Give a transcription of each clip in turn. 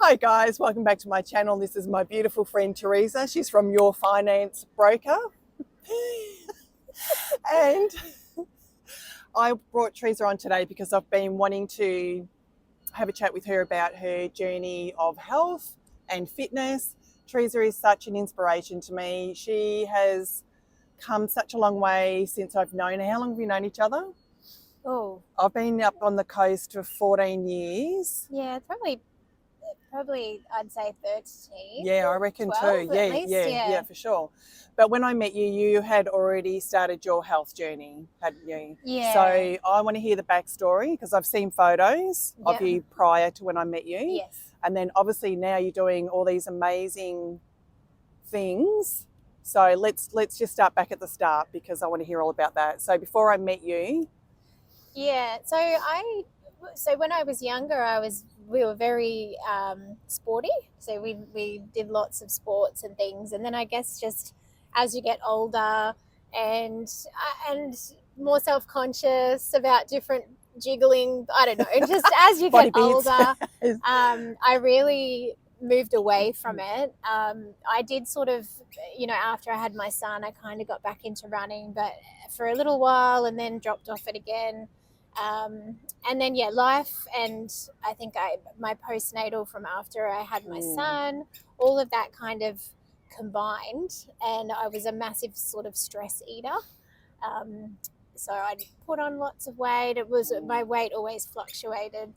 Hi guys, welcome back to my channel. This is my beautiful friend Teresa. She's from Your Finance Broker. And I brought Teresa on today because I've been wanting to have a chat with her about her journey of health and fitness. Teresa is such an inspiration to me. She has come such a long way since I've known her. How long have we known each other? Oh, I've been up on the coast for 14 years. yeah, probably I'd say 13. Yeah, I reckon 12 too. at Yeah, least, yeah, for sure. But when I met you, you had already started your health journey, hadn't you? Yeah. So I want to hear the backstory because I've seen photos of Yeah. you prior to when I met you. Yes. And then obviously now you're doing all these amazing things. So let's just start back at the start because I want to hear all about that. So before I met you, Yeah. So when I was younger, we were very sporty. So we did lots of sports and things. And then I guess just as you get older and more self-conscious about different jiggling, I don't know, just as you Body get bits. older, I really moved away from it. I did sort of, after I had my son, I kind of got back into running, but for a little while and then dropped off it again. And then, life, and I think my postnatal from after I had my son, all of that kind of combined, and I was a massive sort of stress eater. So I'd put on lots of weight. My weight always fluctuated.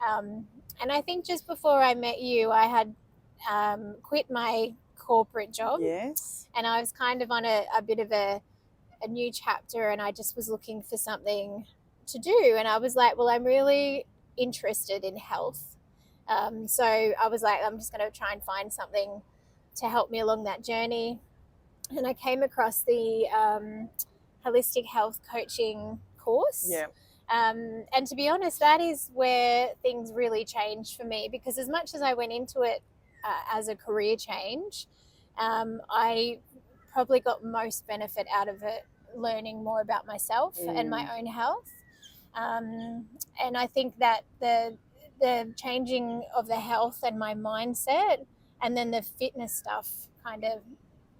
And I think just before I met you, I had quit my corporate job. yes, And I was kind of on a bit of a new chapter, and I just was looking for something to do. And I was like, well, I'm really interested in health. So I was like, I'm just going to try and find something to help me along that journey. And I came across the holistic health coaching course. yeah, and to be honest, that is where things really changed for me, because as much as I went into it as a career change, I probably got most benefit out of it learning more about myself and my own health. And I think that the changing of the health and my mindset, and then the fitness stuff kind of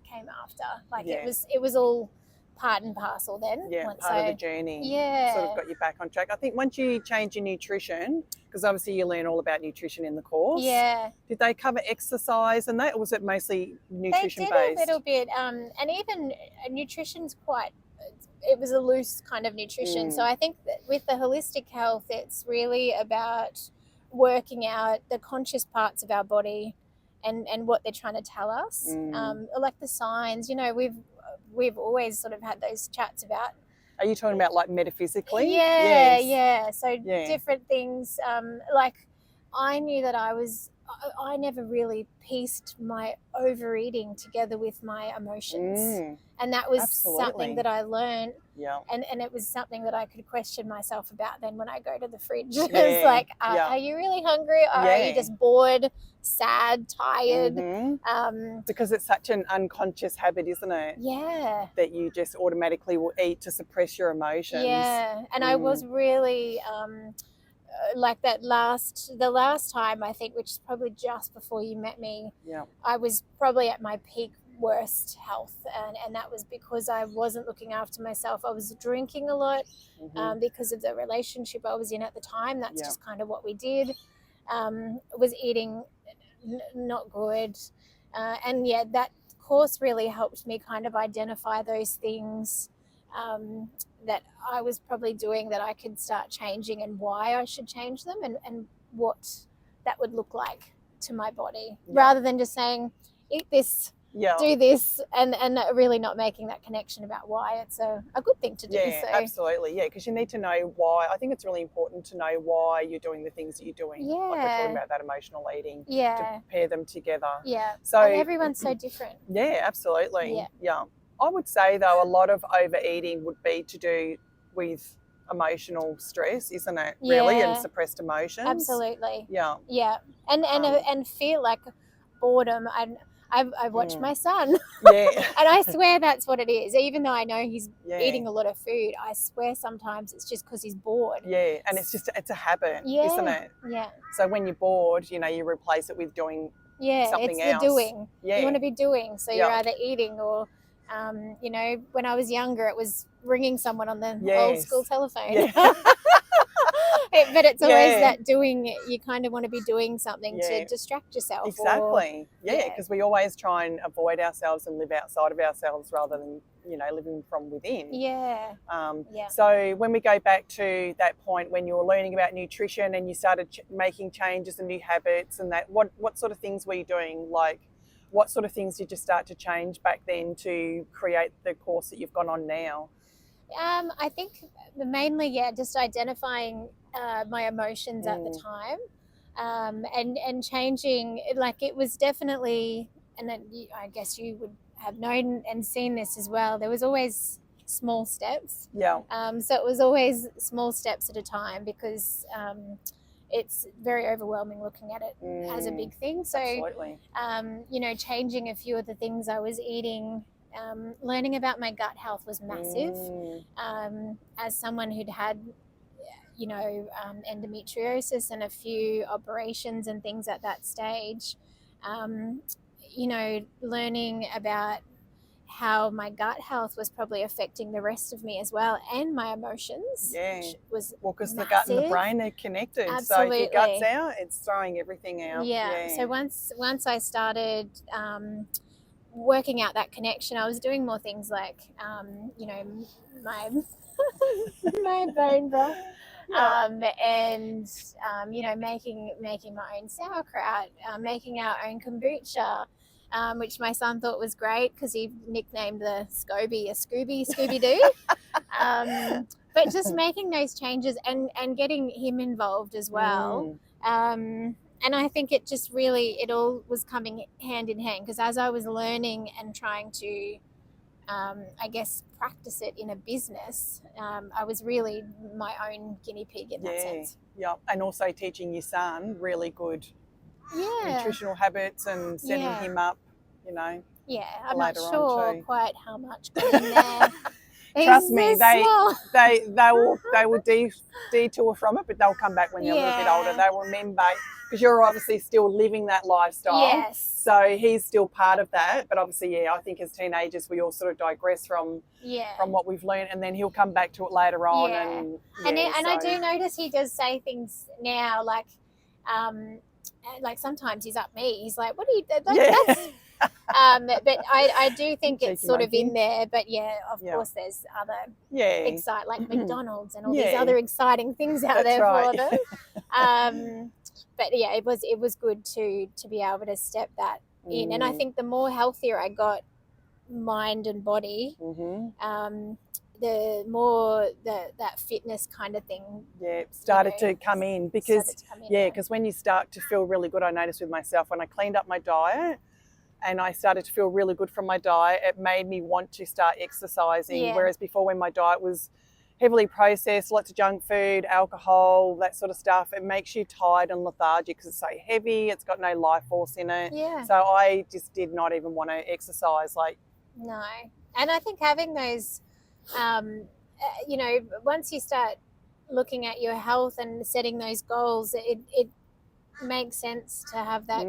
came after. Like it was all part and parcel then. Yeah, part of the journey. Yeah. Sort of got you back on track. I think once you change your nutrition, because obviously you learn all about nutrition in the course. Yeah. Did they cover exercise and that, or was it mostly nutrition based? They did a little bit. And even nutrition's it was a loose kind of nutrition. So I think that with the holistic health, it's really about working out the conscious parts of our body and what they're trying to tell us. Like the signs, we've always sort of had those chats about. Are you talking about like metaphysically? Yeah, yes. yeah. So different things. Like I knew that I never really pieced my overeating together with my emotions. And that was something that I learned. Yeah. And it was something that I could question myself about then when I go to the fridge. It's like, are you really hungry? Or are you just bored, sad, tired? Because it's such an unconscious habit, isn't it? Yeah. That you just automatically will eat to suppress your emotions. Yeah. And I was really like the last time, I think, which is probably just before you met me, I was probably at my peak worst health, and that was because I wasn't looking after myself. I was drinking a lot because of the relationship I was in at the time. That's just kind of what we did. Was eating not good, and that course really helped me kind of identify those things that I was probably doing that I could start changing, and why I should change them, and what that would look like to my body, rather than just saying eat this, do this, and really not making that connection about why it's a good thing to do. Yeah, absolutely. Yeah, because you need to know why. I think it's really important to know why you're doing the things that you're doing. Yeah. Like we're talking about that emotional eating. Yeah. To pair them together. Yeah. So and everyone's so different. Yeah, absolutely. Yeah. I would say though a lot of overeating would be to do with emotional stress, isn't it? Really, and suppressed emotions. Absolutely. Yeah. Yeah. And feel like boredom. I've watched my son. Yeah. And I swear that's what it is. Even though I know he's Yeah. eating a lot of food, I swear sometimes it's just because he's bored. Yeah, and it's a habit, isn't it? Yeah. So when you're bored, you replace it with doing something it's else. the doing. Yeah. You want to be doing. So you're either eating or, when I was younger, it was ringing someone on the old school telephone. Yeah. But it's always that doing. You kind of want to be doing something to distract yourself. Exactly. Because we always try and avoid ourselves and live outside of ourselves rather than, living from within. Yeah. So when we go back to that point when you were learning about nutrition and you started making changes and new habits and that, what sort of things were you doing? Like, what sort of things did you start to change back then to create the course that you've gone on now? I think mainly, just identifying my emotions at the time, and changing. Like, it was definitely, and then I guess you would have known and seen this as well. There was always small steps. Yeah. So it was always small steps at a time because it's very overwhelming looking at it as a big thing. So, absolutely. Changing a few of the things I was eating. Learning about my gut health was massive. As someone who'd had, endometriosis and a few operations and things at that stage, learning about how my gut health was probably affecting the rest of me as well, and my emotions. Which was because the gut and the brain are connected. Absolutely. So if your gut's out, it's throwing everything out. So once I started working out that connection, I was doing more things like, my my bone broth, and making my own sauerkraut, making our own kombucha, which my son thought was great because he nicknamed the SCOBY a Scooby-Doo. But just making those changes and getting him involved as well. And I think it just really, it all was coming hand in hand because as I was learning and trying to, practice it in a business, I was really my own guinea pig in that sense. Yeah, and also teaching your son really good nutritional habits and setting him up, Yeah, I'm not later sure on too. quite how much got in there. Trust me, they will detour from it, but they'll come back when they're a little bit older. They will remember, because you're obviously still living that lifestyle. Yes. So he's still part of that. But obviously, I think as teenagers, we all sort of digress from what we've learned, and then he'll come back to it later on. And I do notice he does say things now, like sometimes he's up me. He's like, "What are you?" That's but I do think it's sort of in there. But of course, there's other like McDonald's and all these other exciting things out there for them. But it was good to be able to step that in. And I think the more healthier I got, mind and body, the more that fitness kind of thing started to come in because when you start to feel really good, I noticed with myself when I cleaned up my diet and I started to feel really good from my diet, it made me want to start exercising. Whereas before, when my diet was heavily processed, lots of junk food, alcohol, that sort of stuff, it makes you tired and lethargic because it's so heavy, it's got no life force in it. So I just did not even want to exercise. No. And I think having those, once you start looking at your health and setting those goals, it makes sense to have that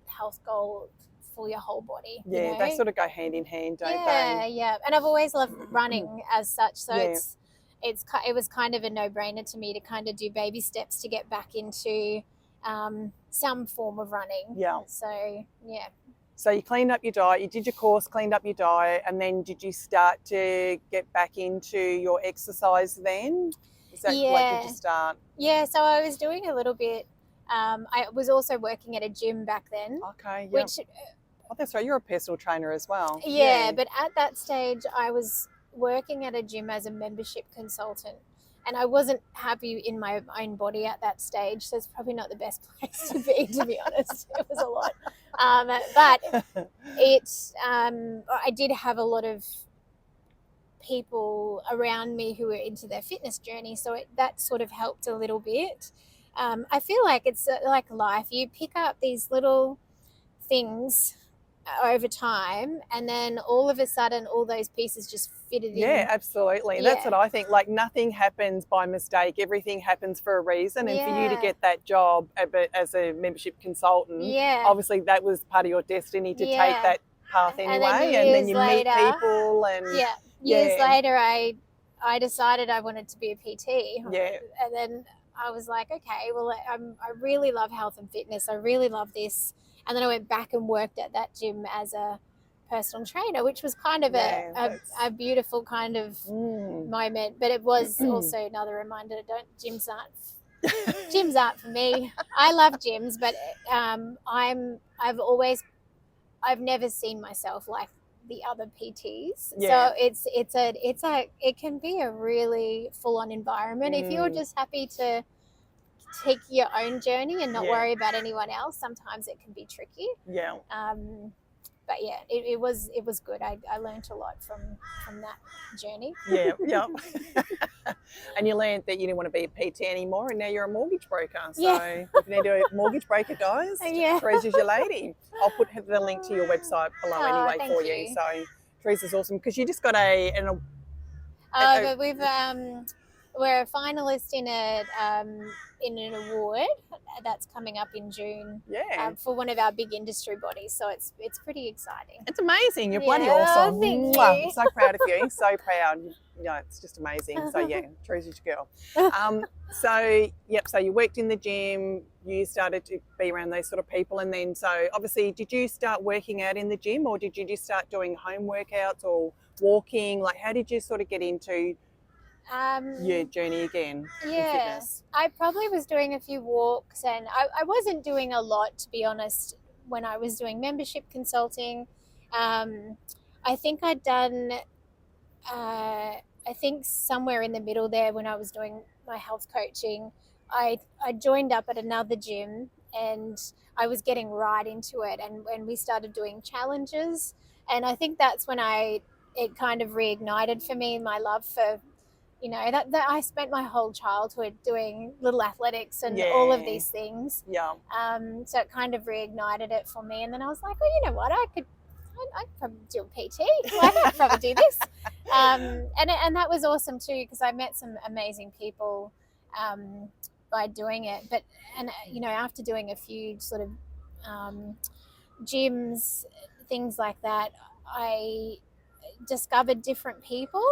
health goal for your whole body. They sort of go hand in hand, don't they? Yeah. And I've always loved running as such, so it was kind of a no-brainer to me to kind of do baby steps to get back into some form of running. So you cleaned up your diet, you did your course, cleaned up your diet, and then did you start to get back into your exercise then? Is that did you start? Yeah, so I was doing a little bit. I was also working at a gym back then. Okay, yeah. Which, that's right, you're a personal trainer as well. Yeah, but at that stage I was working at a gym as a membership consultant, and I wasn't happy in my own body at that stage, so it's probably not the best place to be honest. It was a lot, but I did have a lot of people around me who were into their fitness journey, so that sort of helped a little bit. I feel like it's like life, you pick up these little things over time, and then all of a sudden all those pieces just fitted in. Yeah, absolutely. Yeah. That's what I think. Like, nothing happens by mistake. Everything happens for a reason. And for you to get that job as a membership consultant, obviously that was part of your destiny to take that path anyway. And then you meet people and years later I decided I wanted to be a PT. Yeah. And then I was like, okay, well, I really love health and fitness. I really love this. And then I went back and worked at that gym as a personal trainer, which was kind of a beautiful kind of moment. But it was also another reminder: gyms aren't for me. I love gyms, but I've never seen myself like the other PTs. So it can be a really full on environment if you're just happy to take your own journey and not worry about anyone else. Sometimes it can be tricky. Yeah. But yeah, it was good. I learned a lot from that journey. Yeah. And you learned that you didn't want to be a PT anymore, and now you're a mortgage broker. So if you need a mortgage broker, guys, Teresa's your lady. I'll put the link to your website below anyway for you. So Teresa's awesome because you just got but we're a finalist in an award that's coming up in June for one of our big industry bodies. So it's pretty exciting. It's amazing. You're bloody awesome. Thank you. I'm so proud of you. So proud. It's just amazing. So Teresa's your girl. So you worked in the gym. You started to be around those sort of people, and then so obviously, did you start working out in the gym, or did you just start doing home workouts or walking? Like, how did you sort of get into your journey again in fitness? I probably was doing a few walks, and I wasn't doing a lot, to be honest, when I was doing membership consulting. I think I'd done somewhere in the middle there when I was doing my health coaching, I joined up at another gym, and I was getting right into it, and we started doing challenges, and I think that's when it kind of reignited for me my love for, that I spent my whole childhood doing little athletics and all of these things. So it kind of reignited it for me, and then I was like, well, you know what, I'd probably do a PT. I could probably do this. And that was awesome too, because I met some amazing people by doing it. But after doing a few sort of gyms, things like that, I discovered different people,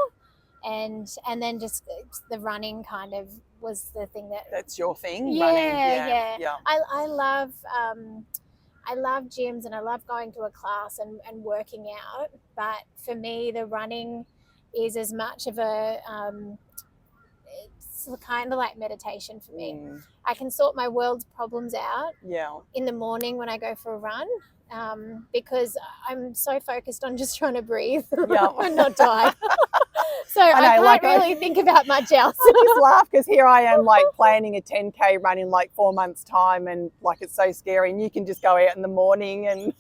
and then just the running kind of was the thing that's your thing. Running. Yeah. I love gyms, and I love going to a class and working out. But for me, the running is as much of it's kind of like meditation for me. I can sort my world's problems out in the morning when I go for a run, because I'm so focused on just trying to breathe and not die. So I can't really think about much else. I just laugh because here I am planning a 10K run in 4 months time, and it's so scary, and you can just go out in the morning and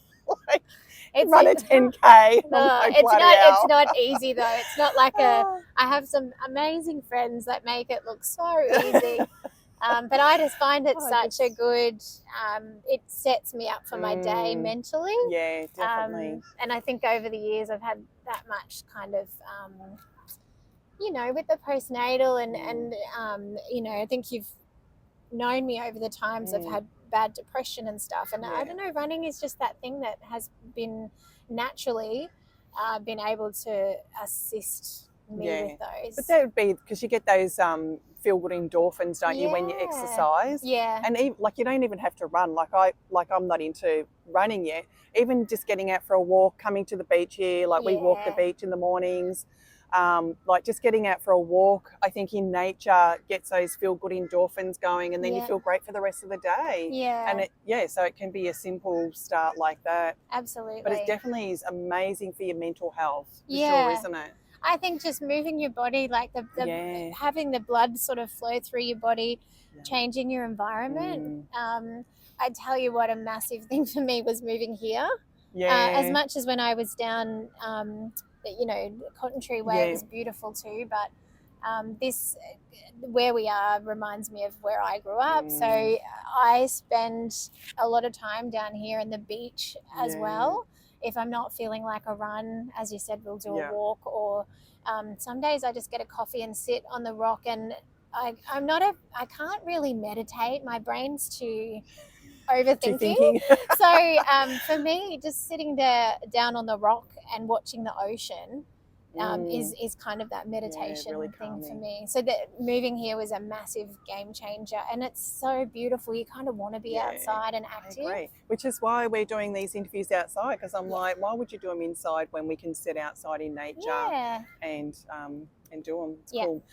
run a 10K. No, it's not easy though. It's not like I have some amazing friends that make it look so easy. But I just find it such a good, it sets me up for my day mentally. Yeah, definitely. And I think over the years I've had that much kind of, with the postnatal and I think you've known me over the times I've had bad depression and stuff. And I don't know, running is just that thing that has been naturally been able to assist me with those. But that would be because you get those feel good endorphins, don't you, when you exercise? Yeah. And even, you don't even have to run. I'm not into running yet. Even just getting out for a walk, coming to the beach here, we walk the beach in the mornings. Just getting out for a walk, I think in nature gets those feel good endorphins going, and then you feel great for the rest of the day. And so it can be a simple start like that. Absolutely. But it definitely is amazing for your mental health, for sure, isn't it? I think just moving your body, having the blood sort of flow through your body, changing your environment. I tell you what, a massive thing for me was moving here. As much as when I was down, Cotton Tree Way was beautiful too, but this, where we are, reminds me of where I grew up. So I spend a lot of time down here in the beach as well. if I'm not feeling like a run, as you said, we'll do Yeah. a walk, or some days I just get a coffee and sit on the rock. And I can't really meditate. My brain's too overthinking. So for me, just sitting there down on the rock and watching the ocean is kind of that meditation really thing calming. for me. So that moving here was a massive game changer, and it's so beautiful. You kind of want to be outside and active. I agree. Which is why we're doing these interviews outside, because I'm like, why would you do them inside when we can sit outside in nature and do them? It's cool.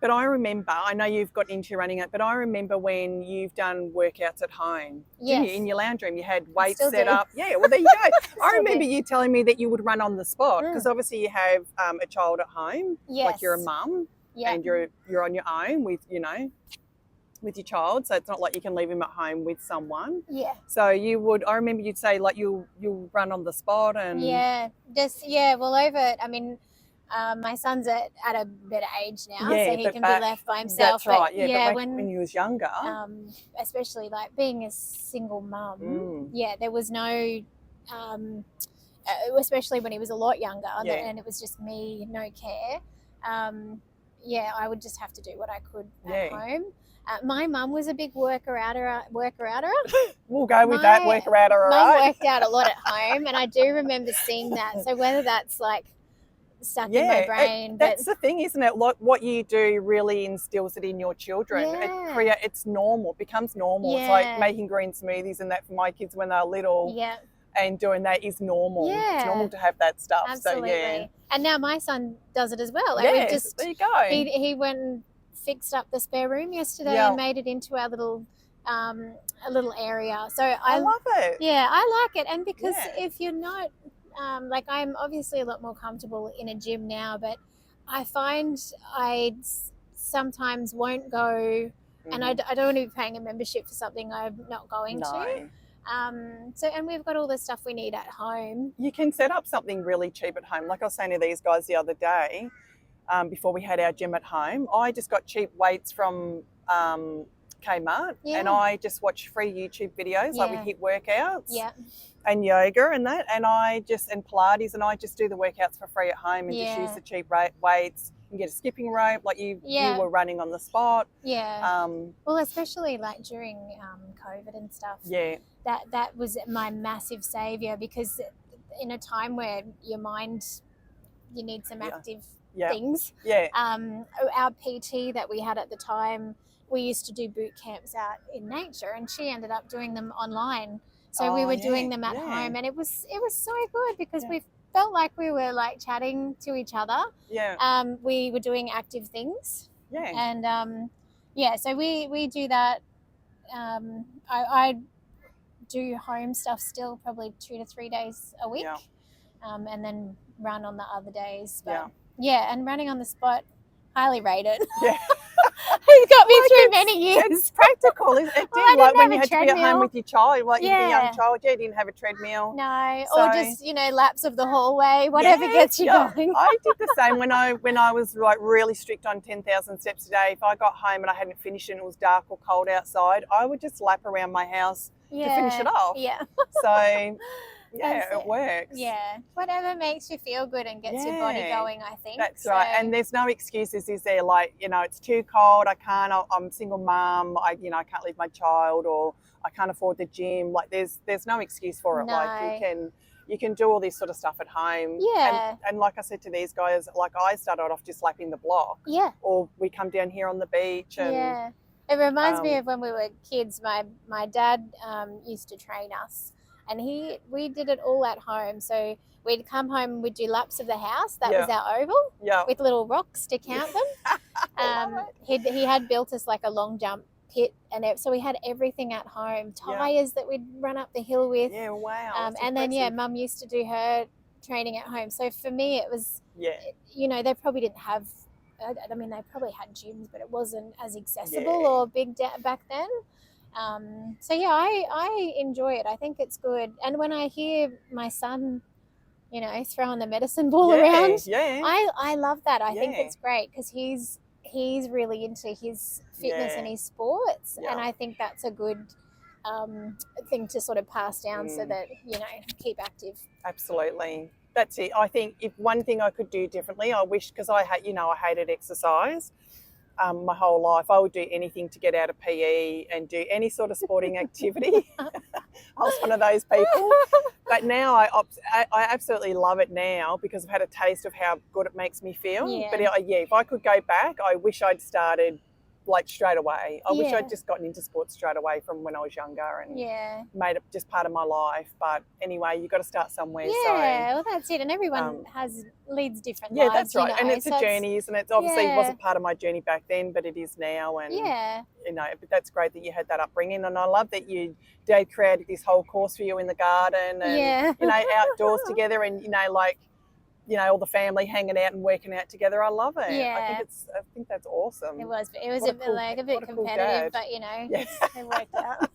But I remember, I know you've got into running it, but I remember when you've done workouts at home, didn't you? In your lounge room, you had weights set up. Yeah, well, there you go. I remember you telling me that you would run on the spot, because obviously you have a child at home, like you're a mum, and you're on your own with, you know, with your child, so it's not like you can leave him at home with someone. So you would, I remember you'd say like you'll run on the spot and well, over, I mean, my son's at a better age now, so he can be left by himself. That's right. But when he was younger, especially like being a single mum, there was no, especially when he was a lot younger, and it was just me, no care. I would just have to do what I could at home. My mum was a big worker-outer. We'll go with that, worker-outer. Mum worked out a lot at home, and I do remember seeing that. So whether that's like stuck in my brain. That's the thing, isn't it? Like what you do really instills it in your children. It's normal, it becomes normal. It's like making green smoothies and that for my kids when they're little. And doing that is normal. It's normal to have that stuff. Absolutely. So and now my son does it as well. Like there you go. He went and fixed up the spare room yesterday and made it into our little a little area. So I love it. Yeah, I like it. And because if you're not like, I'm obviously a lot more comfortable in a gym now, but I find I sometimes won't go, and I don't want to be paying a membership for something I'm not going to. And we've got all the stuff we need at home. You can set up something really cheap at home. Like I was saying to these guys the other day, before we had our gym at home, I just got cheap weights from Kmart, and I just watch free YouTube videos, like with HIIT workouts and yoga and that, and Pilates, and I just do the workouts for free at home and just use the cheap weights. You can get a skipping rope, like you were running on the spot. Well, especially like during COVID and stuff. That was my massive savior, because in a time where your mind, you need some active things. Our PT that we had at the time, we used to do boot camps out in nature, and she ended up doing them online. So we were doing them at home, and it was so good, because we felt like we were like chatting to each other. We were doing active things. And so we do that. I do home stuff still, probably 2 to 3 days a week, and then run on the other days. But and running on the spot, highly rated. It's got me through many years. It's practical. It did. Like when you had to be at home with your child, like you're a young child, you didn't have a treadmill. No, or just, laps of the hallway, whatever gets you going. I did the same when I was like really strict on 10,000 steps a day. If I got home and I hadn't finished it and it was dark or cold outside, I would just lap around my house to finish it off. So it works. Whatever makes you feel good and gets your body going, I think. That's right. And there's no excuses, is there? Like, it's too cold, I'm a single mum, I can't leave my child, or I can't afford the gym. Like there's no excuse for it. No. Like you can do all this sort of stuff at home. And like I said to these guys, like I started off just lapping the block. Or we come down here on the beach and it reminds me of when we were kids. My dad used to train us. And we did it all at home. So we'd come home and we'd do laps of the house. That was our oval with little rocks to count them. He had built us like a long jump pit, and so we had everything at home. Tires that we'd run up the hill with. Wow. And then Mum used to do her training at home. So for me, it was they probably didn't have. I mean, they probably had gyms, but it wasn't as accessible or big back then. I enjoy it. I think it's good. And when I hear my son, throwing the medicine ball around, I love that. I think it's great, because he's really into his fitness and his sports, and I think that's a good thing to sort of pass down so that, keep active. Absolutely. That's it. I think if one thing I could do differently, I wish, because I hated exercise my whole life. I would do anything to get out of PE and do any sort of sporting activity. I was one of those people. But now I absolutely love it now because I've had a taste of how good it makes me feel. Yeah. But if I could go back, I wish I'd started like straight away. I wish I'd just gotten into sports straight away from when I was younger and made it just part of my life. But anyway, you've got to start somewhere. Yeah, well, that's it. And everyone leads different lives. Yeah, that's right. And it's a journey, isn't it? It's obviously it wasn't part of my journey back then, but it is now. And but that's great that you had that upbringing. And I love that Dad created this whole course for you in the garden and outdoors together, and all the family hanging out and working out together. I love it. Yeah. I think that's awesome. It was a bit competitive, but it worked out.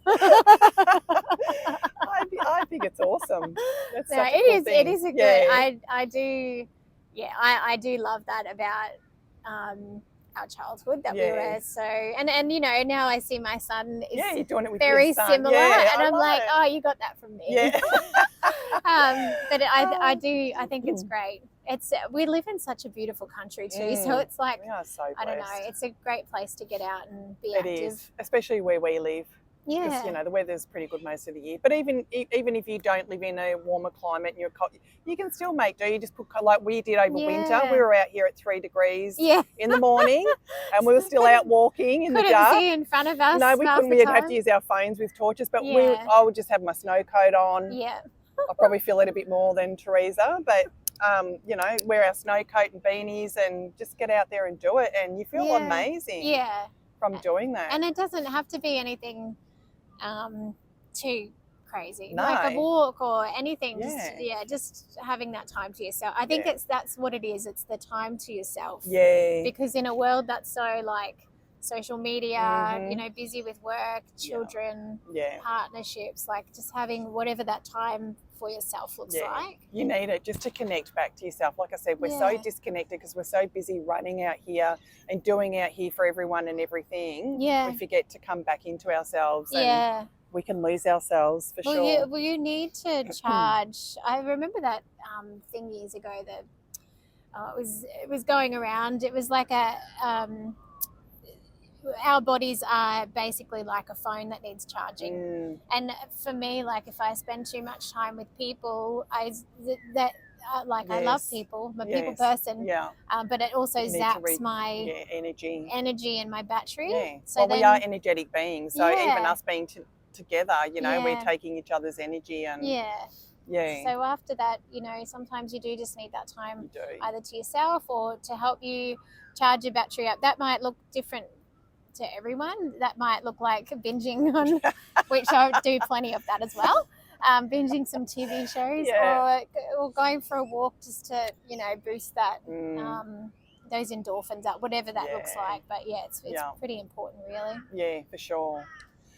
I think it's awesome. That's No, such a cool thing. It is a good. I do love that about our childhood that we were so and now I see my son is you're doing it with very your son. similar, and I'm like, it. oh, you got that from me. Yeah. But I think it's great. We live in such a beautiful country too, so it's like, we are so blessed. I don't know, it's a great place to get out and be active. It is, especially where we live. Yeah. Because, the weather's pretty good most of the year. But even if you don't live in a warmer climate and you can still make do. You just put, like we did over winter. We were out here at 3 degrees in the morning and we were still out walking in the dark. Couldn't see in front of us. No, we couldn't. We'd have to use our phones with torches. But I would just have my snow coat on. Yeah. I'll probably feel it a bit more than Teresa. But, wear our snow coat and beanies and just get out there and do it. And you feel amazing from doing that. And it doesn't have to be anything too crazy, no. like a walk or anything. Just having that time to yourself. I think that's what it is. It's the time to yourself. Yeah. Because in a world that's so like social media, busy with work, children, partnerships, like just having whatever that time for yourself looks like. You need it just to connect back to yourself. Like I said, we're so disconnected because we're so busy running out here and doing out here for everyone and everything. Yeah. We forget to come back into ourselves and we can lose ourselves for sure. You need to charge. I remember that thing years ago that it was going around. It was like our bodies are basically like a phone that needs charging. And for me, like if I spend too much time with people, I love people. I'm a people person. Yeah. But it also zaps my energy and my battery. Yeah. So we are energetic beings. So even us being together, we're taking each other's energy and So after that, sometimes you do just need that time either to yourself or to help you charge your battery up. That might look different to everyone. That might look like binging on, which I do plenty of that as well. Binging some TV shows or going for a walk just to, boost that those endorphins up, whatever that looks like. But it's pretty important, really. Yeah, for sure.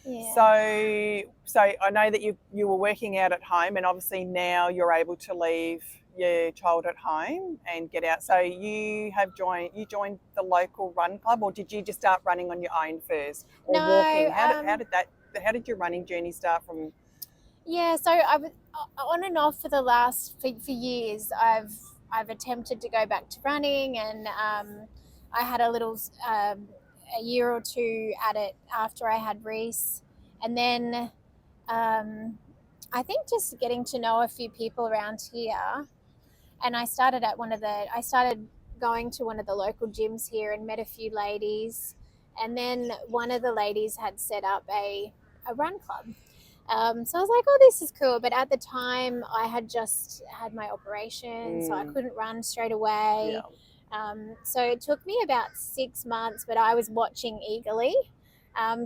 Yeah. So I know that you were working out at home, and obviously now you're able to leave your child at home and get out. So you joined the local run club, or did you just start running on your own first, or walking? How did your running journey start from? Yeah, so I was on and off for the last for years. I've attempted to go back to running, and I had a little a year or two at it after I had Reese, and then I think just getting to know a few people around here. And I started going to one of the local gyms here and met a few ladies. And then one of the ladies had set up a run club. So I was like, oh, this is cool. But at the time I had just had my operation, so I couldn't run straight away. Yeah. So it took me about 6 months, but I was watching eagerly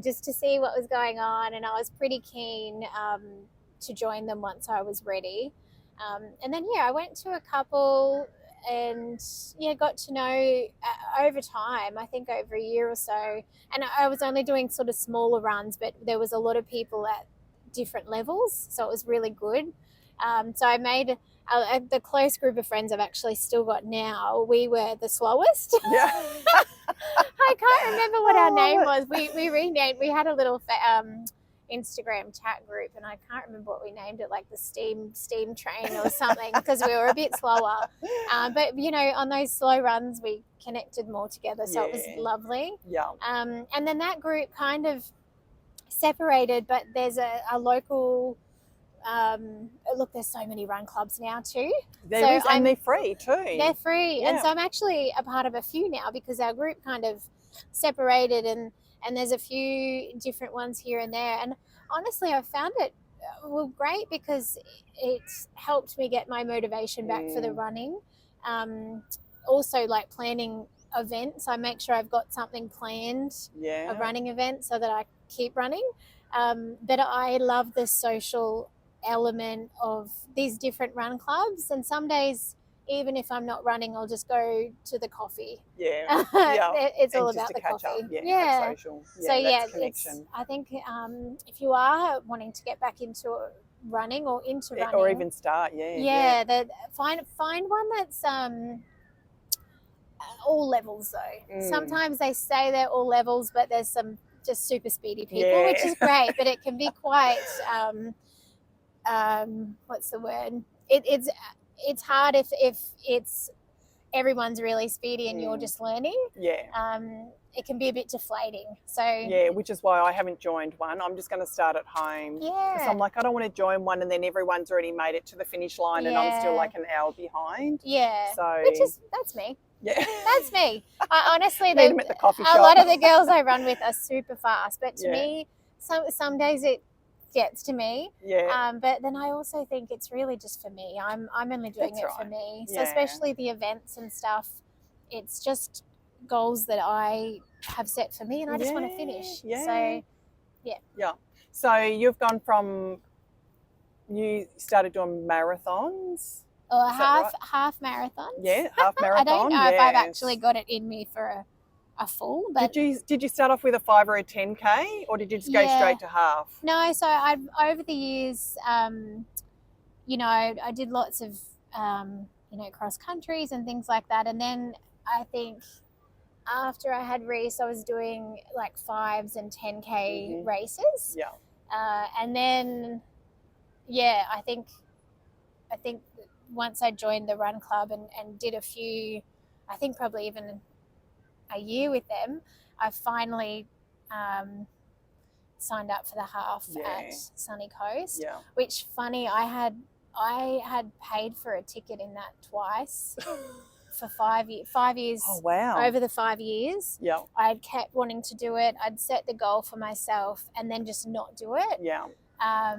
just to see what was going on. And I was pretty keen to join them once I was ready. And then, I went to a couple and, got to know over time, I think over a year or so. And I was only doing sort of smaller runs, but there was a lot of people at different levels. So it was really good. So I made the close group of friends I've actually still got now. We were the slowest. Yeah. I can't remember what our name was. We renamed. We had a little... Instagram chat group, and I can't remember what we named it, like the steam train or something, because we were a bit slower. But you know, on those slow runs, we connected more together, so it was lovely. Yeah. And then that group kind of separated, but there's a local. Look, there's so many run clubs now too. There is, and they're free too. They're free, and so I'm actually a part of a few now because our group kind of separated, and there's a few different ones here and there. And honestly, I found it great because it's helped me get my motivation back for the running. Also, like planning events, I make sure I've got something planned, a running event, so that I keep running. But I love the social element of these different run clubs, and some days, even if I'm not running, I'll just go to the coffee. It's all about the coffee. Social. So it's, I think if you are wanting to get back into running or into running, or even start, find one that's all levels though. Sometimes they say they're all levels, but there's some just super speedy people, which is great, but it can be quite what's the word? It's hard if it's everyone's really speedy and you're just learning. It can be a bit deflating. So which is why I haven't joined one. I'm just going to start at home. Because I'm like, I don't want to join one and then everyone's already made it to the finish line and I'm still like an hour behind. So that's me. That's me. I honestly, meet them at the coffee shop. A lot of the girls I run with are super fast, but to me, some days it gets to me. But then I also think it's really just for me. I'm only doing it for me. So especially the events and stuff, it's just goals that I have set for me, and I just want to finish. So you've gone from, you started doing marathons. Or half marathons. Half marathon. I don't know if I've actually got it in me for a full. But did you start off with a 5 or a 10K, or did you just go straight to half? No, so I've over the years, you know, I did lots of you know, cross countries and things like that, and then I think after I had Reese, I was doing like 5s and 10K races. And then I think once I joined the run club and did a few, I think probably even a year with them, I finally signed up for the half at Sunny Coast. Which, funny, I had paid for a ticket in that twice for 5 years. Oh, wow. Over the 5 years. I'd kept wanting to do it. I'd set the goal for myself and then just not do it.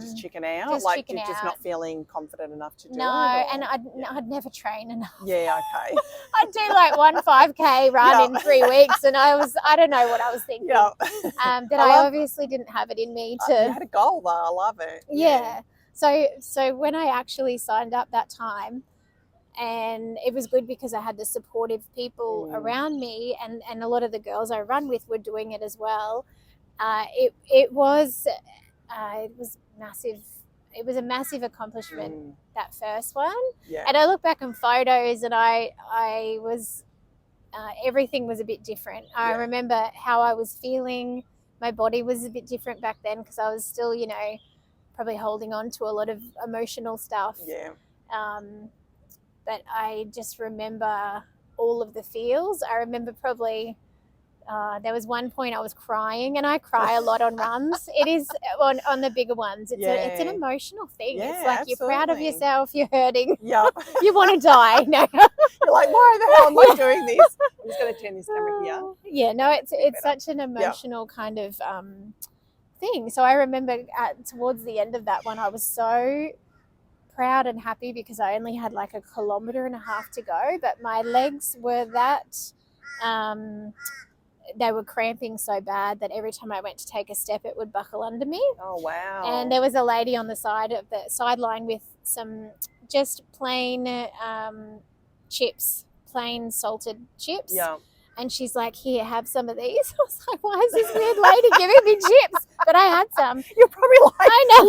Just chicken out? Just not feeling confident enough to do it? No, and I'd never train enough. I'd do like 1 5K run in 3 weeks, and I don't know what I was thinking. But I obviously didn't have it in me to. You had a goal though. I love it. So when I actually signed up that time, and it was good because I had the supportive people around me, and a lot of the girls I run with were doing it as well. It was massive. It was a massive accomplishment, that first one. And I look back on photos, and I was everything was a bit different. I remember how I was feeling. My body was a bit different back then because I was still, you know, probably holding on to a lot of emotional stuff. But I just remember all of the feels. I remember probably there was one point I was crying, and I cry a lot on runs. It is on the bigger ones. It's an emotional thing. It's like you're proud of yourself, you're hurting. You want to die. No. You're like, why the hell am I doing this? I'm just going to turn this camera here. It's such an emotional kind of thing. So I remember towards the end of that one, I was so proud and happy because I only had like 1.5 kilometers to go, but my legs were they were cramping so bad that every time I went to take a step, it would buckle under me. Oh, wow. And there was a lady on the side of the sideline with some just plain chips, plain salted chips. And she's like, here, have some of these. I was like, why is this weird lady giving me chips? But I had some. You're probably like, I know.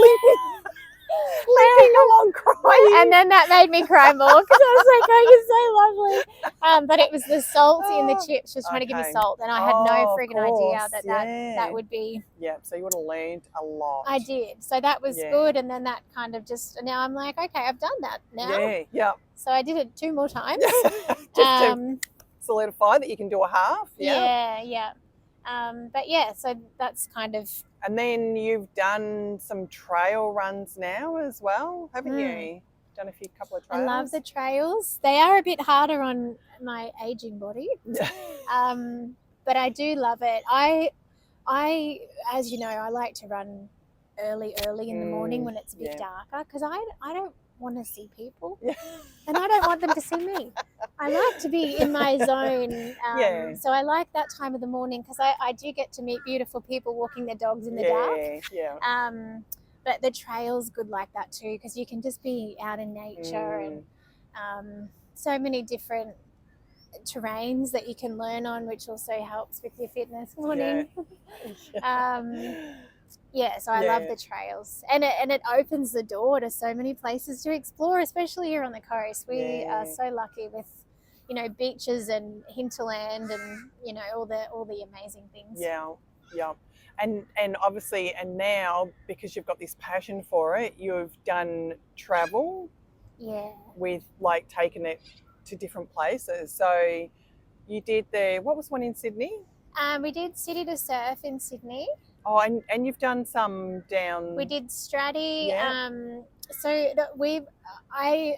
limping along crying. crying. And then that made me cry more because I was like, oh, you're so lovely. But it was the salt in the chips. She was trying to give me salt, and I had no friggin' idea that would be. Yeah, so you would have learned a lot. I did. So that was good, and then that kind of just, now I'm like, okay, I've done that now. Yeah. So I did it 2 more times. Just to solidify that you can do a half. Yeah. But yeah, so that's kind of. And then you've done some trail runs now as well, haven't you? Done a couple of trails. I love the trails. They are a bit harder on my aging body, but I do love it. I, as you know, I like to run early in the morning when it's a bit darker, because I don't want to see people, and I don't want them to see me. I like to be in my zone, so I like that time of the morning, because I do get to meet beautiful people walking their dogs in the dark. But the trail's good like that too, because you can just be out in nature, and so many different terrains that you can learn on, which also helps with your fitness morning. So I love the trails, and it opens the door to so many places to explore, especially here on the coast. We are so lucky with, you know, beaches and hinterland, and, you know, all the amazing things. And obviously, and now, because you've got this passion for it, you've done travel with, like, taking it to different places. So you did what was one in Sydney? We did City to Surf in Sydney. Oh, and you've done some down. We did Stratty.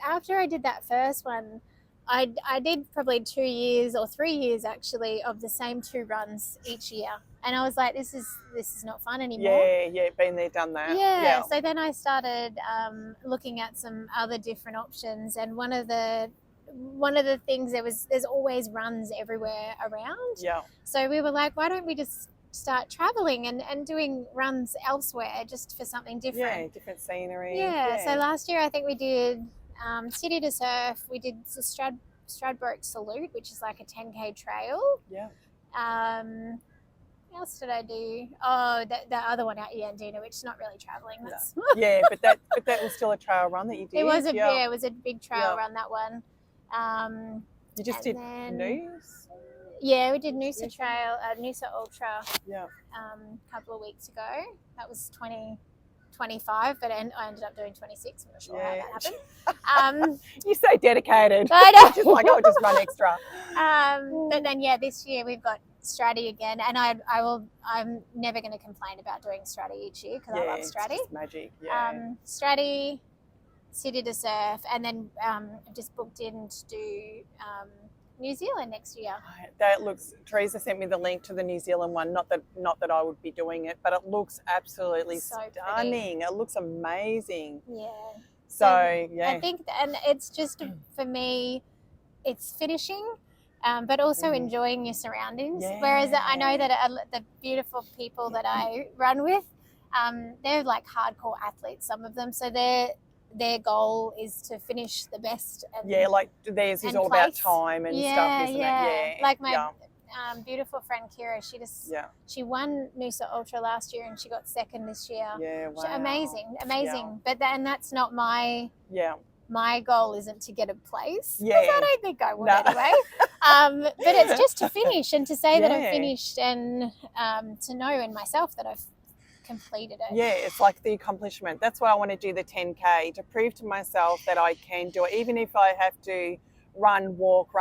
After I did that first one, I did probably 2 years or 3 years actually of the same 2 runs each year, and I was like, this is not fun anymore. Been there, done that. So then I started looking at some other different options, and one of the things, there's always runs everywhere around. So we were like, why don't we just start traveling and doing runs elsewhere, just for something different. Different scenery. So last year I think we did City to Surf. We did the Stradbroke Salute, which is like a 10K trail. What else did I do? Oh, the other one out Yandina, which is not really traveling. But that was still a trail run that you did. It was it was a big trail run, that one. You just did Noosa? Yeah, we did Noosa Trail, Noosa Ultra a couple of weeks ago. That was 2025, but I ended up doing 26. I'm not sure how that happened. You're so dedicated. I know. Just like, I'll just run extra. But then, this year we've got Stratty again, and I'm never going to complain about doing Stratty each year, because I love Stratty. It's magic. Stratty, City to Surf, and then just booked in to do New Zealand next year. That looks. Teresa sent me the link to the New Zealand one. Not that I would be doing it, but it looks absolutely stunning. It looks amazing. So I think, and it's just, for me, it's finishing, but also enjoying your surroundings. Whereas I know that the beautiful people that I run with, they're like hardcore athletes, some of them. So their goal is to finish the best. And, like theirs is all about time and stuff, isn't it? Like my beautiful friend Kira, she won Noosa Ultra last year, and she got second this year. Amazing. But that's not my my goal. Isn't to get a place, because I don't think I would anyway. But it's just to finish, and to say that I've finished, and to know in myself that I've completed it. It's like the accomplishment. That's why I want to do the 10K, to prove to myself that I can do it, even if I have to run, walk.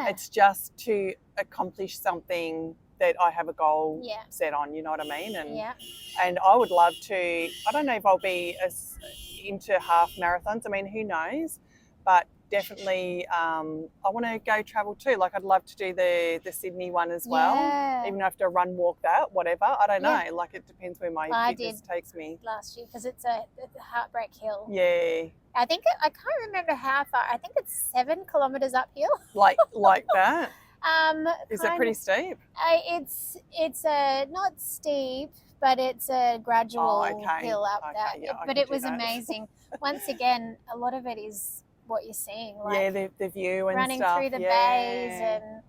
It's just to accomplish something that I have a goal set on, you know what I mean? And I would love to, I don't know if I'll be into half marathons, I mean, who knows, but definitely I want to go travel too. Like, I'd love to do the Sydney one as well, even if I have to run, walk that, whatever, I don't know, like, it depends where my fitness takes me. Last year, because it's a Heartbreak Hill. I think I can't remember how far. I think it's 7 kilometers uphill. Like that. Is it pretty steep? It's not steep, but it's a gradual hill up that. But it was amazing. Once again, a lot of it is what you're seeing, like the view and running stuff. through the bays, and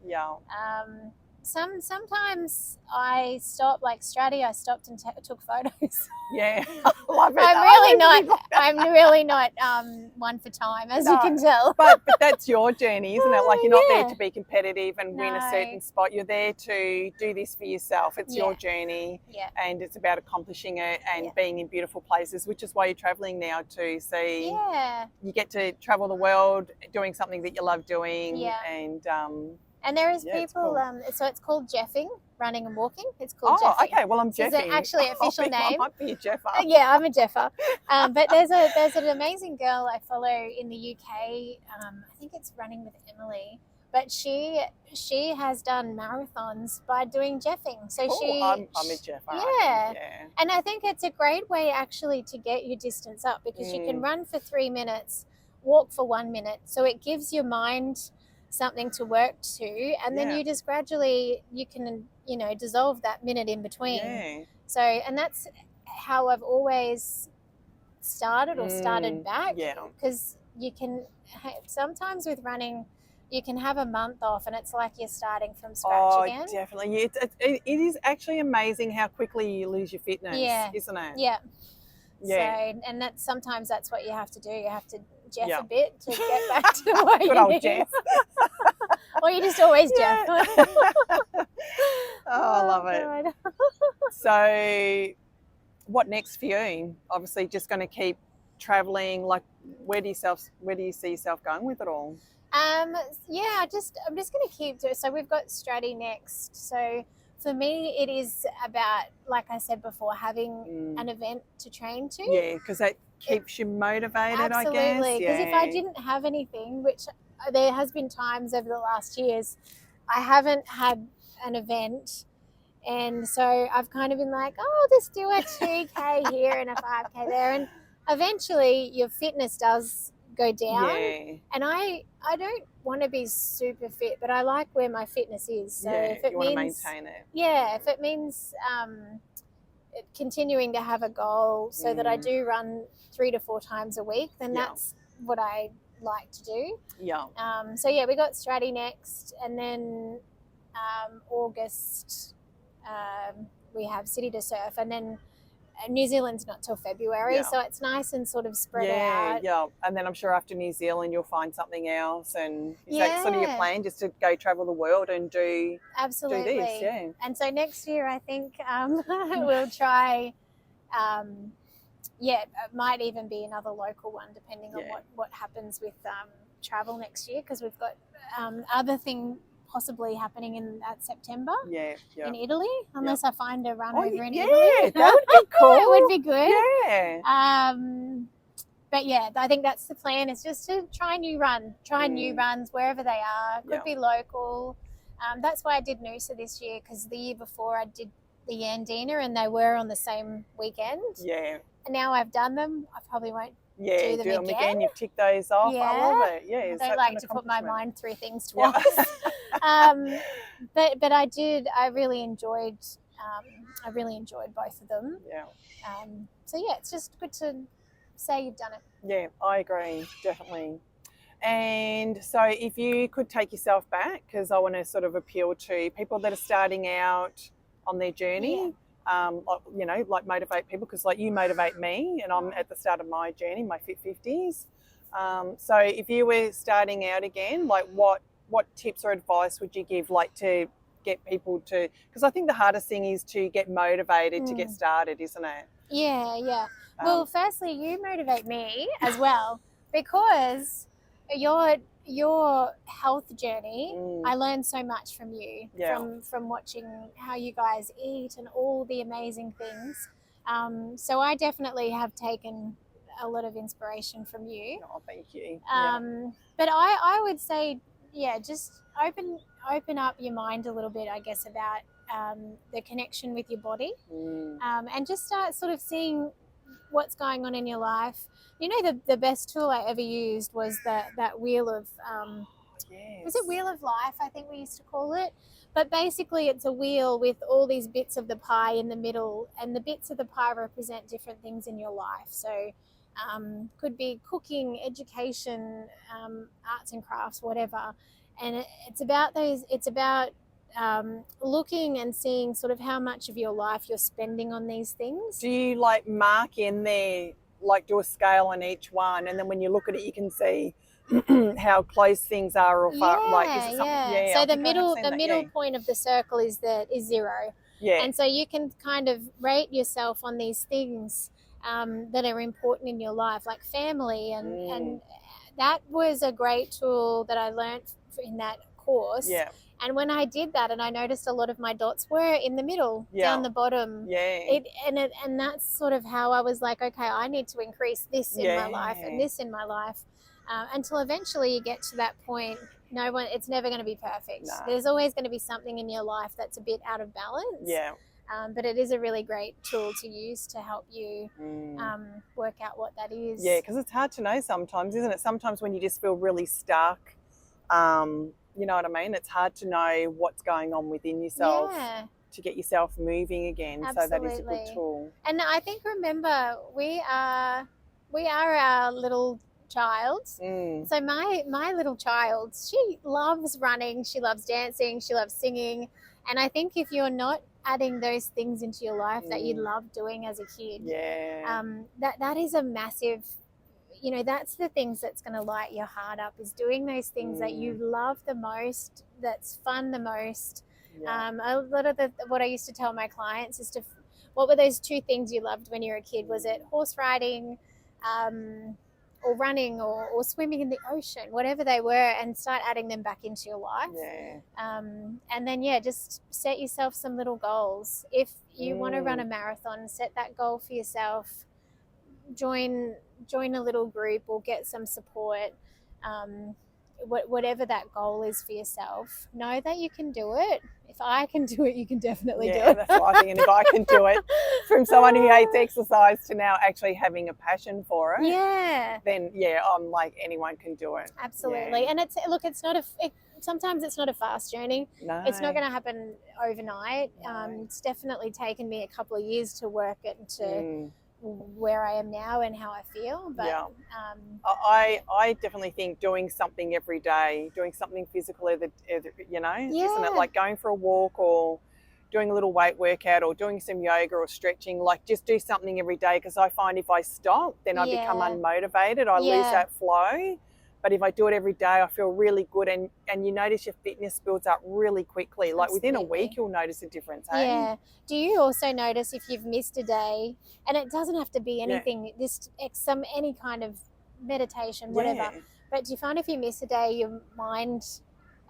sometimes I stopped, like Stratty, I stopped and took photos. I love it. I'm really really not. I'm really not one for time, as you can tell. But that's your journey, isn't it? Like, you're not there Yeah. to be competitive and win a certain spot. You're there to do this for yourself. It's your journey, and it's about accomplishing it and being in beautiful places, which is why you're traveling now, to see. Yeah. You get to travel the world doing something that you love doing. Yeah. And there is people, cool. so it's called Jeffing, running and walking. It's called Jeffing. Jeffing. Okay, well, I'm Jeffing. It's actually an official name. I might be a Jeffer. Yeah, I'm a Jeffer. But there's an amazing girl I follow in the UK. I think it's Running with Emily. But she has done marathons by doing Jeffing. So I'm a Jeffer. Yeah. And I think it's a great way actually to get your distance up, because you can run for 3 minutes, walk for 1 minute. So it gives your mind something to work to, and then you just gradually, you can, dissolve that minute in between. So, and that's how I've always started back, because you can, sometimes with running, you can have a month off and it's like you're starting from scratch again. Oh, definitely. It is actually amazing how quickly you lose your fitness, isn't it? Yeah. So, and sometimes that's what you have to do. You have to Jeff a bit to get back to what Good old Jeff. Or you just always Jeff. I love it. So what next for you? Obviously just going to keep traveling. Like, where do you see yourself going with it all? I'm just going to keep doing. So we've got Stratty next. So for me, it is about, like I said before, having an event to train to. Yeah, because that keeps you motivated, absolutely, I guess. Absolutely, because if I didn't have anything, which there has been times over the last years, I haven't had an event. And so I've kind of been like, oh, I'll just do a 2K here and a 5K there. And eventually your fitness does go down. Yeah. And I don't want to be super fit, but I like where my fitness is. So if it you means, want to maintain it. Yeah, if it means continuing to have a goal so that I do run 3 to 4 times a week, then that's what I like to do. Yeah. So yeah, we got Stratty next, and then August we have City to Surf, and then New Zealand's not till February, so it's nice and sort of spread out. Yeah, and then I'm sure after New Zealand you'll find something else. And is that sort of your plan, just to go travel the world and do this? Yeah. And so next year I think we'll try. It might even be another local one, depending on what happens with travel next year, because we've got other thing possibly happening in that September in Italy, unless I find a run over in Italy. Yeah, that would be cool. It would be good. Yeah. But yeah, I think that's the plan, is just to try new runs wherever they are. Could be local. That's why I did Noosa this year, because the year before I did the Yandina and they were on the same weekend. Yeah. And now I've done them, I probably won't do them again. You've ticked those off. I love it. Yeah, I don't like to put my mind through things twice. But I really enjoyed both of them. Yeah. So yeah, it's just good to say you've done it. Yeah, I agree, definitely. And so if you could take yourself back, because I want to sort of appeal to people that are starting out on their journey. Like motivate people, because like you motivate me, and I'm at the start of my journey, my Fit 50s. So if you were starting out again, like what tips or advice would you give, like to get people to, because I think the hardest thing is to get motivated to get started, isn't it? Yeah. Well, firstly, you motivate me as well, because your health journey, I learned so much from you, from watching how you guys eat and all the amazing things. So I definitely have taken a lot of inspiration from you. Oh, thank you. But I would say, just open up your mind a little bit, I guess, about the connection with your body, and just start sort of seeing what's going on in your life. You know, the best tool I ever used was that wheel of was it Wheel of Life, I think we used to call it. But basically it's a wheel with all these bits of the pie in the middle, and the bits of the pie represent different things in your life. So could be cooking, education, arts and crafts, whatever. And it's about looking and seeing sort of how much of your life you're spending on these things. Do you like mark in there like do a scale on each one, and then when you look at it, you can see how close things are or far. Like, is it something? Yeah. So I the think I have seen that, middle point of the circle is 0. Yeah. And so you can kind of rate yourself on these things that are important in your life, like family, and that was a great tool that I learned in that course. Yeah. And when I did that, and I noticed a lot of my dots were in the middle, down the bottom. Yeah. And that's sort of how I was like, okay, I need to increase this in my life and this in my life, until eventually you get to that point. It's never going to be perfect. No. There's always going to be something in your life that's a bit out of balance. Yeah. But it is a really great tool to use to help you work out what that is. Yeah, because it's hard to know sometimes, isn't it? Sometimes when you just feel really stuck, you know what I mean? It's hard to know what's going on within yourself to get yourself moving again. Absolutely. So that is a good tool. And I think, remember, we are our little child. So my little child, she loves running, she loves dancing, she loves singing. And I think if you're not adding those things into your life that you love doing as a kid, that is a massive, that's the things that's going to light your heart up, is doing those things that you love the most, that's fun the most. A lot of what I used to tell my clients is what were those 2 things you loved when you were a kid? Was it horse riding, or running, or swimming in the ocean, whatever they were, and start adding them back into your life. And then just set yourself some little goals. If you want to run a marathon, set that goal for yourself. Join a little group or get some support. Whatever that goal is for yourself, know that you can do it. If I can do it, you can definitely do it. That's what I think. And if I can do it, from someone who hates exercise to now actually having a passion for it, then I'm like, anyone can do it. Absolutely. And it's sometimes it's not a fast journey. No. It's not going to happen overnight. No. It's definitely taken me a couple of years to work it into where I am now and how I feel. But I definitely think doing something every day, doing something physical, isn't it? Like going for a walk or doing a little weight workout or doing some yoga or stretching, like just do something every day, because I find if I stop, then I become unmotivated. I lose that flow. But if I do it every day, I feel really good, and you notice your fitness builds up really quickly. Like within a week, you'll notice a difference. Hey? Yeah. Do you also notice if you've missed a day, and it doesn't have to be anything, any kind of meditation, whatever. But do you find if you miss a day, your mind,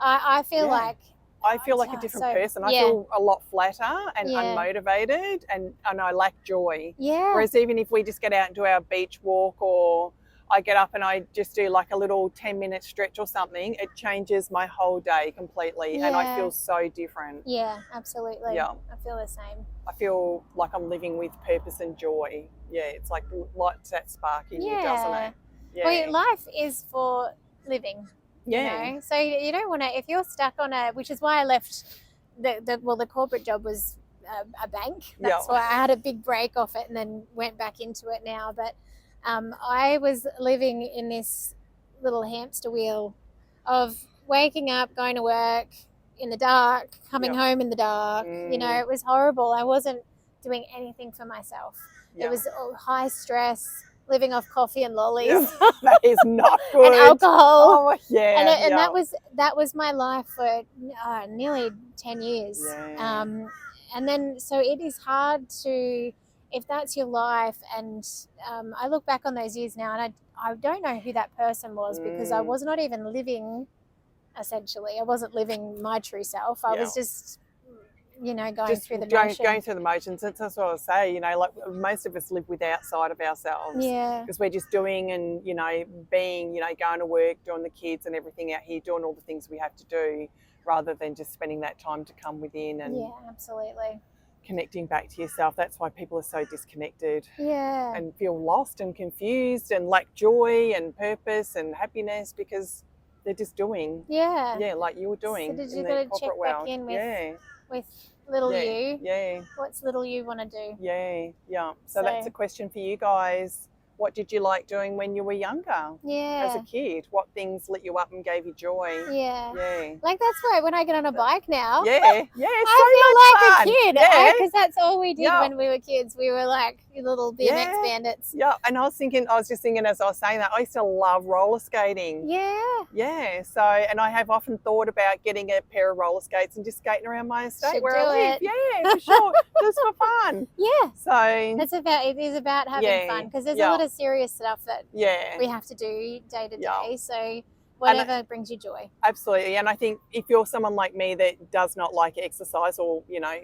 I feel like I feel like a different person. I feel a lot flatter and unmotivated, and I lack joy. Yeah. Whereas even if we just get out and do our beach walk, or I get up and I just do like a little 10-minute stretch or something, it changes my whole day completely, and I feel so different. Yeah, absolutely. Yeah. I feel the same. I feel like I'm living with purpose and joy. Yeah, it's like lights that spark in you, doesn't it? Yeah. Well, life is for living. Yeah. You know? So you don't want to, if you're stuck on which is why I left the corporate job was a bank. That's why I had a big break off it and then went back into it now. But I was living in this little hamster wheel of waking up, going to work in the dark, coming home in the dark. It was horrible. I wasn't doing anything for myself. It was high stress, living off coffee and lollies. That is not good. And alcohol. Oh, yeah. And that was my life for nearly 10 years. Yeah. And then, so it is hard to, if that's your life, and I look back on those years now, and I don't know who that person was, because I was not even living, essentially. I wasn't living my true self. I was just, going through the motions. Going through the motions. That's what I was saying, like most of us live outside of ourselves. Yeah. Because we're just doing and, being, going to work, doing the kids and everything out here, doing all the things we have to do, rather than just spending that time to come within and absolutely. Connecting back to yourself. That's why people are so disconnected and feel lost and confused and lack joy and purpose and happiness, because they're just doing like you were doing so in the corporate world. Back in with little you. Yeah. What's little you want to do? Yeah. So that's a question for you guys. what did you like doing when you were younger? Yeah. As a kid, what things lit you up and gave you joy? Yeah. Yeah. Like that's why when I get on a bike now, Yeah. I feel like a kid. Yeah. Because that's all we did when we were kids. We were like little BMX bandits. Yeah. And I was just thinking as I was saying that, I used to love roller skating. Yeah. Yeah. So, and I have often thought about getting a pair of roller skates and just skating around my estate where I live. Yeah, for sure. Just for fun. Yeah. So it is about having fun, because there's a lot of serious stuff that we have to do day to day. So whatever brings you joy. Absolutely. And I think if you're someone like me that does not like exercise, or, you know,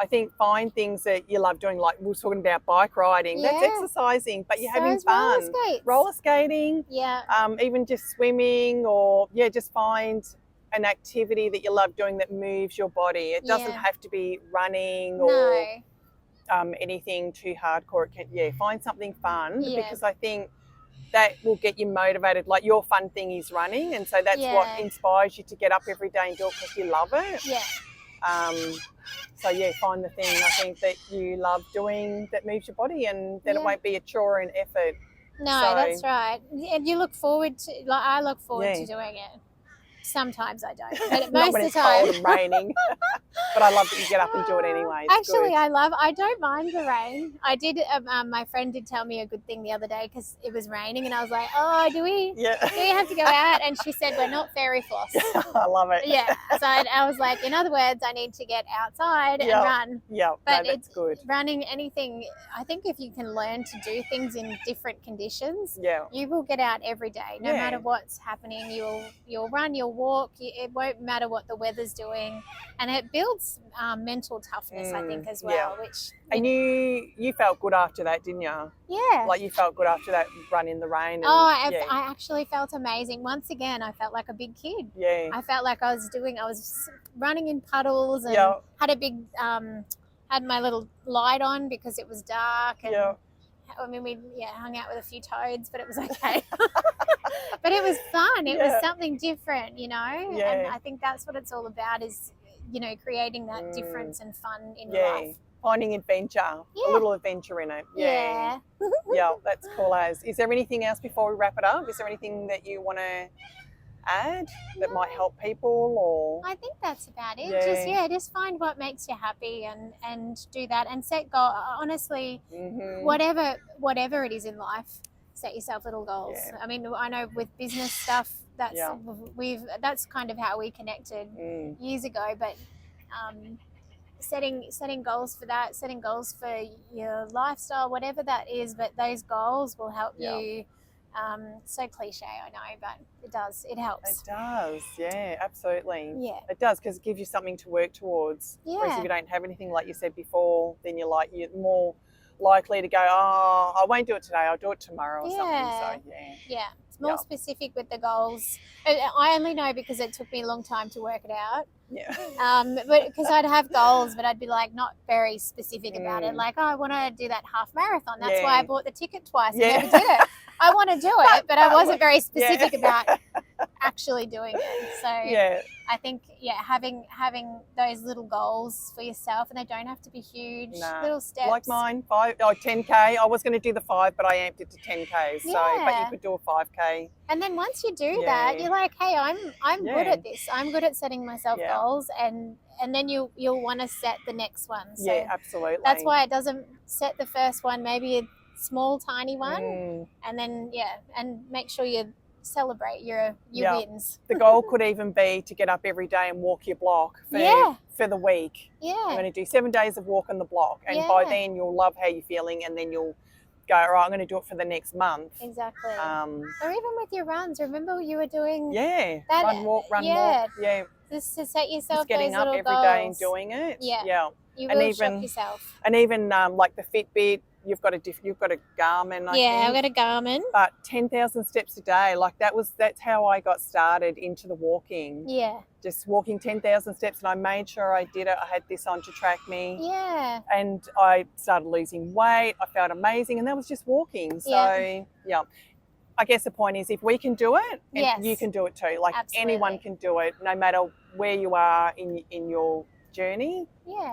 I think find things that you love doing, like we were talking about bike riding. That's exercising, but you're having fun. Roller skating. Yeah. Even just swimming, or just find an activity that you love doing that moves your body. It doesn't have to be running or anything too hardcore. It can, find something fun, because I think that will get you motivated. Like your fun thing is running, and so that's what inspires you to get up every day and do it because you love it. Yeah. So find the thing I think that you love doing that moves your body, and then it won't be a chore and effort. No, that's right. And you look forward to, like I look forward to doing it. Sometimes I don't, but most of the time. Cold and raining. But I love that you get up and do it anyway. It's Actually, good. I don't mind the rain. I did, my friend did tell me a good thing the other day, because it was raining and I was like, oh, do we have to go out? And she said, we're not fairy floss. I love it. Yeah. So I was like, in other words, I need to get outside and run. Yeah, but that's good. Running anything, I think if you can learn to do things in different conditions, you will get out every day. No matter what's happening, you'll run, you'll walk. It won't matter what the weather's doing. And it builds mental toughness, I think, as well. And you felt good after that, didn't you? Yeah. Like you felt good after that run in the rain. And, I actually felt amazing. Once again, I felt like a big kid. Yeah. I felt like I was running in puddles and had a big, had my little light on because it was dark. And I mean, we hung out with a few toads, but it was okay. But it was fun. It was something different, you know? Yeah. And I think that's what it's all about, is, you know, creating that difference and fun in your life. Finding adventure, a little adventure in it. Yeah. That's cool as. Is there anything else before we wrap it up? Is there anything that you want to add that might help people, or? I think that's about it. Just find what makes you happy and do that, and set goals. Honestly, whatever it is in life, set yourself little goals. I mean, I know with business stuff, that's kind of how we connected years ago, but setting goals for that, setting goals for your lifestyle, whatever that is, but those goals will help you. So cliche, I know, but it helps. It does, absolutely. It does, because it gives you something to work towards. Whereas if you don't have anything, like you said before, then you're more likely to go, oh, I won't do it today, I'll do it tomorrow or something. So it's more specific with the goals. I only know because it took me a long time to work it out. But because I'd have goals, but I'd be like not very specific about it. Like, oh, I want to do that half marathon. That's why I bought the ticket twice and never did it. I want to do it, but I wasn't very specific about actually doing it. So I think having those little goals for yourself, and they don't have to be huge. Little steps. Like mine, 10K. I was going to do the 5, but I amped it to 10K. So, but you could do a 5K. And then once you do that, you're like, hey, I'm good at this. I'm good at setting myself goals, and then you'll want to set the next one. So absolutely. That's why it doesn't set the first one, maybe a small, tiny one, and then and make sure you celebrate your wins. The goal could even be to get up every day and walk your block for the week. I'm going to do 7 days of walking the block, and by then you'll love how you're feeling, and then you'll go, all right, I'm going to do it for the next month. Exactly. Or even with your runs, remember you were doing that run, walk. Just to set yourself just getting those up little every goals. day and doing it. You will shock yourself. And even like the Fitbit, you've got a Garmin, I think. I've got a Garmin. But 10,000 steps a day, like that's how I got started into the walking. Just walking 10,000 steps, and I made sure I did it. I had this on to track me. And I started losing weight. I felt amazing, and that was just walking. So I guess the point is, if we can do it, and you can do it too. Like anyone can do it, no matter where you are in your journey.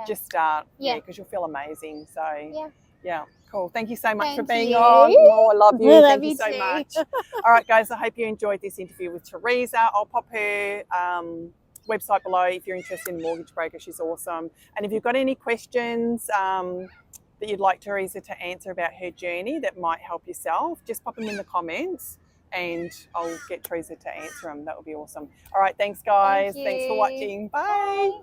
Just start. Because you'll feel amazing. So Yeah, cool. Thank you so much for Thank being you. on. Oh, I love you. I love Thank you you so too. much. All right, guys, I hope you enjoyed this interview with Teresa. I'll pop her website below if you're interested in mortgage broker. She's awesome. And if you've got any questions that you'd like Teresa to answer about her journey that might help yourself, just pop them in the comments and I'll get Teresa to answer them. That would be awesome. All right, thanks, guys. Thanks for watching. Bye. Bye.